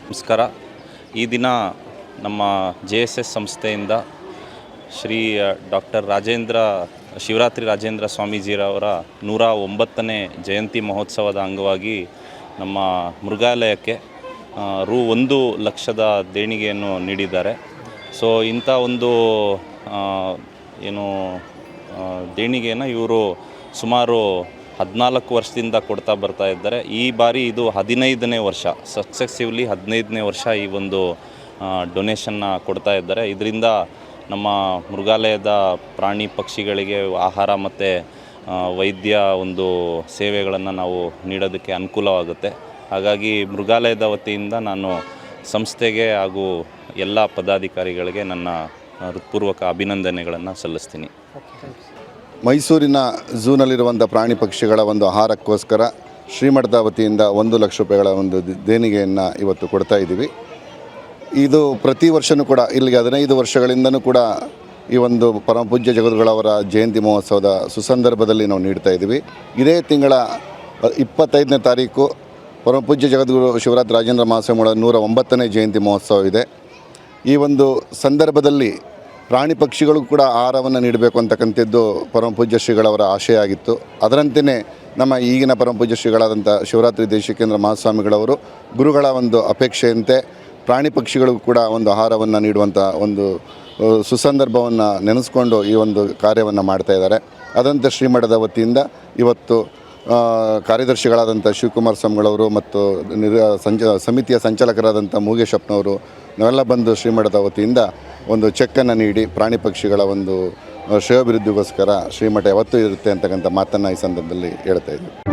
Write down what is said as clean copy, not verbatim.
ನಮಸ್ಕಾರ. ಈ ದಿನ ನಮ್ಮ JSS ಸಂಸ್ಥೆಯಿಂದ ಶ್ರೀ ಡಾಕ್ಟರ್ ಶಿವರಾತ್ರಿ ರಾಜೇಂದ್ರ ಸ್ವಾಮೀಜಿರವರ 109ನೇ ಜಯಂತಿ ಮಹೋತ್ಸವದ ಅಂಗವಾಗಿ ನಮ್ಮ ಮೃಗಾಲಯಕ್ಕೆ ರು 1,00,000 ದೇಣಿಗೆಯನ್ನು ನೀಡಿದ್ದಾರೆ. ಸೊ ಇಂಥ ಒಂದು ದೇಣಿಗೆಯನ್ನು ಇವರು ಸುಮಾರು 14 ವರ್ಷದಿಂದ ಕೊಡ್ತಾ ಬರ್ತಾ ಇದ್ದಾರೆ. ಈ ಬಾರಿ ಇದು 15ನೇ ವರ್ಷ, ಸಕ್ಸೆಸಿವ್ಲಿ 15ನೇ ವರ್ಷ ಈ ಒಂದು ಡೊನೇಷನ್ನ ಕೊಡ್ತಾ ಇದ್ದಾರೆ. ಇದರಿಂದ ನಮ್ಮ ಮೃಗಾಲಯದ ಪ್ರಾಣಿ ಪಕ್ಷಿಗಳಿಗೆ ಆಹಾರ ಮತ್ತು ವೈದ್ಯ ಒಂದು ಸೇವೆಗಳನ್ನು ನಾವು ನೀಡೋದಕ್ಕೆ ಅನುಕೂಲವಾಗುತ್ತೆ. ಹಾಗಾಗಿ ಮೃಗಾಲಯದ ವತಿಯಿಂದ ನಾನು ಸಂಸ್ಥೆಗೆ ಹಾಗೂ ಎಲ್ಲ ಪದಾಧಿಕಾರಿಗಳಿಗೆ ನನ್ನ ಹೃತ್ಪೂರ್ವಕ ಅಭಿನಂದನೆಗಳನ್ನು ಸಲ್ಲಿಸ್ತೀನಿ. ಮೈಸೂರಿನ ಝೂನಲ್ಲಿರುವಂಥ ಪ್ರಾಣಿ ಪಕ್ಷಿಗಳ ಒಂದು ಆಹಾರಕ್ಕೋಸ್ಕರ ಶ್ರೀಮಠದ ವತಿಯಿಂದ 1 ಲಕ್ಷ ರೂಪಾಯಿಗಳ ಒಂದು ದೇಣಿಗೆಯನ್ನು ಇವತ್ತು ಕೊಡ್ತಾ ಇದ್ದೀವಿ. ಇದು ಪ್ರತಿ ವರ್ಷವೂ ಕೂಡ ಇಲ್ಲಿಗೆ 15 ವರ್ಷಗಳಿಂದನೂ ಕೂಡ ಈ ಒಂದು ಪರಮಪೂಜ್ಯ ಜಗದ್ಗುರುಗಳವರ ಜಯಂತಿ ಮಹೋತ್ಸವದ ಸುಸಂದರ್ಭದಲ್ಲಿ ನಾವು ನೀಡ್ತಾ ಇದ್ದೀವಿ. ಇದೇ ತಿಂಗಳ 25ನೇ ತಾರೀಕು ಪರಮಪೂಜ್ಯ ಜಗದ್ಗುರು ಶಿವರಾತ್ರಿ ರಾಜೇಂದ್ರ ಮಹಾಸ್ವಾಮಿಗಳ 109ನೇ ಜಯಂತಿ ಮಹೋತ್ಸವ ಇದೆ. ಈ ಒಂದು ಸಂದರ್ಭದಲ್ಲಿ ಪ್ರಾಣಿ ಪಕ್ಷಿಗಳು ಕೂಡ ಆಹಾರವನ್ನು ನೀಡಬೇಕು ಅಂತಕ್ಕಂಥದ್ದು ಪರಮಪೂಜ್ಯ ಶ್ರೀಗಳವರ ಆಶಯ ಆಗಿತ್ತು. ಅದರಂತೆಯೇ ನಮ್ಮ ಈಗಿನ ಪರಮಪೂಜ್ಯ ಶ್ರೀಗಳಾದಂಥ ಶಿವರಾತ್ರಿ ದೇಶಿಕೇಂದ್ರ ಮಹಾಸ್ವಾಮಿಗಳವರು ಗುರುಗಳ ಒಂದು ಅಪೇಕ್ಷೆಯಂತೆ ಪ್ರಾಣಿ ಪಕ್ಷಿಗಳಿಗೂ ಕೂಡ ಒಂದು ಆಹಾರವನ್ನು ನೀಡುವಂಥ ಒಂದು ಸುಸಂದರ್ಭವನ್ನು ನೆನೆಸ್ಕೊಂಡು ಈ ಒಂದು ಕಾರ್ಯವನ್ನು ಮಾಡ್ತಾಯಿದ್ದಾರೆ. ಅದಂತೆ ಶ್ರೀಮಠದ ವತಿಯಿಂದ ಇವತ್ತು ಕಾರ್ಯದರ್ಶಿಗಳಾದಂಥ ಶಿವಕುಮಾರ್ ಸ್ವಾಮಿಗಳವರು ಮತ್ತು ಸಮಿತಿಯ ಸಂಚಾಲಕರಾದಂಥ ಮುಗೇಶಪ್ಪನವರು ನಾವೆಲ್ಲ ಬಂದು ಶ್ರೀಮಠದ ವತಿಯಿಂದ ಒಂದು ಚೆಕ್ಕನ್ನು ನೀಡಿ ಪ್ರಾಣಿ ಪಕ್ಷಿಗಳ ಒಂದು ಶ್ರೇಯೋಭಿವೃದ್ಧಿಗೋಸ್ಕರ ಶ್ರೀಮಠ ಯಾವತ್ತೂ ಇರುತ್ತೆ ಅಂತಕ್ಕಂಥ ಮಾತನ್ನು ಈ ಸಂದರ್ಭದಲ್ಲಿ ಹೇಳ್ತಾ ಇದ್ದೀವಿ.